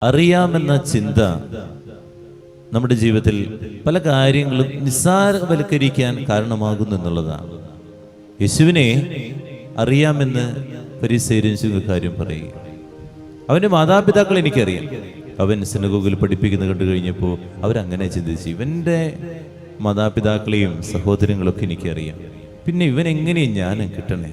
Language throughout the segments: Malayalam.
അറിയാമെന്ന ചിന്ത നമ്മുടെ ജീവിതത്തിൽ പല കാര്യങ്ങളും നിസ്സാരവൽക്കരിക്കാൻ കാരണമാകുന്നു എന്നുള്ളതാണ്. യേശുവിനെ അറിയാമെന്ന് ഫരീസയരും കാര്യം പറയുക. അവൻ്റെ മാതാപിതാക്കൾ എനിക്കറിയാം. അവൻ സിനഗോഗിൽ പഠിപ്പിക്കുന്ന കണ്ടു കഴിഞ്ഞപ്പോൾ അവരങ്ങനെ ചിന്തിച്ചു, ഇവൻ്റെ മാതാപിതാക്കളെയും സഹോദരങ്ങളൊക്കെ എനിക്കറിയാം, പിന്നെ ഇവൻ എങ്ങനെയും ഞാൻ കിട്ടണേ,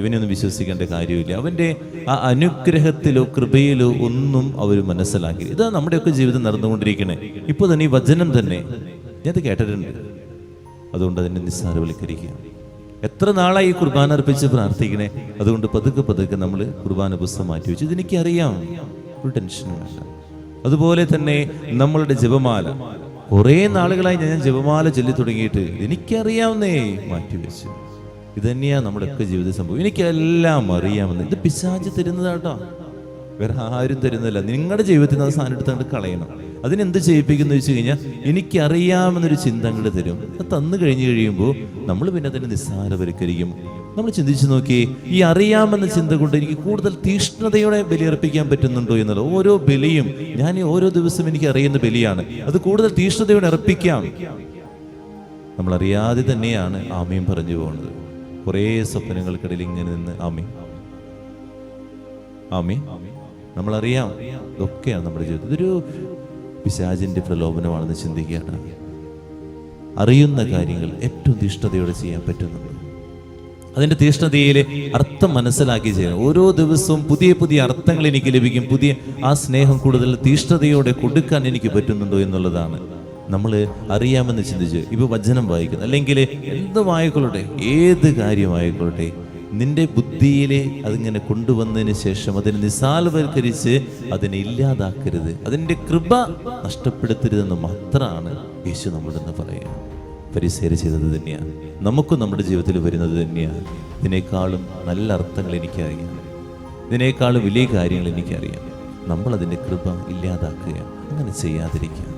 ഇവനൊന്നും വിശ്വസിക്കേണ്ട കാര്യമില്ല. അവൻ്റെ ആ അനുഗ്രഹത്തിലോ കൃപയിലോ ഒന്നും അവർ മനസ്സിലാക്കി. ഇതാ നമ്മുടെയൊക്കെ ജീവിതം നടന്നുകൊണ്ടിരിക്കണേ. ഇപ്പോൾ തന്നെ ഈ വചനം തന്നെ ഞാനത് കേട്ടിട്ടുണ്ട്. അതുകൊണ്ട് അതിനെ നിസ്സാരവൽക്കരിക്കുക. എത്ര നാളായി ഈ കുർബാന അർപ്പിച്ച് പ്രാർത്ഥിക്കണേ. അതുകൊണ്ട് പതുക്കെ നമ്മൾ കുർബാന പുസ്തകം മാറ്റി വെച്ചു. ഇതെനിക്കറിയാം, ഒരു ടെൻഷനും വേണ്ട. അതുപോലെ തന്നെ നമ്മളുടെ ജപമാല, കുറേ നാളുകളായി ഞാൻ ജപമാല ചൊല്ലി തുടങ്ങിയിട്ട് എനിക്കറിയാവുന്നേ മാറ്റി വെച്ചു. ഇത് തന്നെയാണ് നമ്മുടെയൊക്കെ ജീവിത സംഭവം. എനിക്കെല്ലാം അറിയാമെന്ന്. ഇത് പിശാച് തരുന്നതാട്ടോ, വേറെ ആരും തരുന്നതല്ല. നിങ്ങളുടെ ജീവിതത്തിൽ നിന്ന് അത് സാധനം എടുത്തുകൊണ്ട് കളയണം. അതിനെന്ത് ചെയ്യിപ്പിക്കുന്നു വെച്ച് കഴിഞ്ഞാൽ എനിക്കറിയാമെന്നൊരു ചിന്ത അങ്ങോട്ട് തരും. അത് തന്നു കഴിയുമ്പോൾ നമ്മൾ പിന്നെ അതിനെ നിസ്സാരവൽക്കരിക്കും. നമ്മൾ ചിന്തിച്ചു നോക്കി, ഈ അറിയാമെന്ന ചിന്ത കൊണ്ട് എനിക്ക് കൂടുതൽ തീഷ്ണതയോടെ ബലിയർപ്പിക്കാൻ പറ്റുന്നുണ്ടോ എന്നുള്ളത്. ഓരോ ബലിയും ഞാൻ ഓരോ ദിവസം എനിക്ക് അറിയുന്ന ബലിയാണ്, അത് കൂടുതൽ തീഷ്ണതയോടെ അർപ്പിക്കാം. നമ്മളറിയാതെ തന്നെയാണ് ആമയും പറഞ്ഞു പോകുന്നത്. കുറേ സ്വപ്നങ്ങൾക്കിടയിൽ ഇങ്ങനെ നിന്ന് ആമേ ആമേ നമ്മളറിയാം. ഇതൊക്കെയാണ് നമ്മുടെ ജീവിതത്തിൽ. ഇതൊരു പിശാചിന്റെ പ്രലോഭനമാണെന്ന് ചിന്തിക്കുകയാണ്. അറിയുന്ന കാര്യങ്ങൾ ഏറ്റവും തീഷ്ണതയോടെ ചെയ്യാൻ പറ്റുന്നുണ്ട്. അതിൻ്റെ തീഷ്ണതയിലെ അർത്ഥം മനസ്സിലാക്കി ചെയ്യണം. ഓരോ ദിവസവും പുതിയ പുതിയ അർത്ഥങ്ങൾ എനിക്ക് ലഭിക്കും. പുതിയ ആ സ്നേഹം കൂടുതൽ തീഷ്ണതയോടെ കൊടുക്കാൻ എനിക്ക് പറ്റുന്നുണ്ടോ എന്നുള്ളതാണ് നമ്മൾ അറിയാമെന്ന് ചിന്തിച്ച് ഇപ്പോൾ വചനം വായിക്കുന്നത്, അല്ലെങ്കിൽ എന്തുമായിക്കൊള്ളട്ടെ, ഏത് കാര്യമായിക്കൊള്ളട്ടെ, നിന്റെ ബുദ്ധിയിലെ അതിങ്ങനെ കൊണ്ടുവന്നതിന് ശേഷം അതിനെ നിസ്സാരവൽക്കരിച്ച് അതിനെ ഇല്ലാതാക്കരുത്, അതിൻ്റെ കൃപ നഷ്ടപ്പെടുത്തരുതെന്ന് മാത്രമാണ് യേശു നമ്മളെന്ന് പറയുക. ഫരീസയർ ചെയ്തത് തന്നെയാണ് നമുക്കും നമ്മുടെ ജീവിതത്തിൽ വരുന്നത് തന്നെയാണ്. ഇതിനേക്കാളും നല്ല അർത്ഥങ്ങൾ എനിക്കറിയാം, ഇതിനേക്കാളും വലിയ കാര്യങ്ങൾ എനിക്കറിയാം. നമ്മളതിൻ്റെ കൃപ ഇല്ലാതാക്കുക, അങ്ങനെ ചെയ്യാതിരിക്കുക.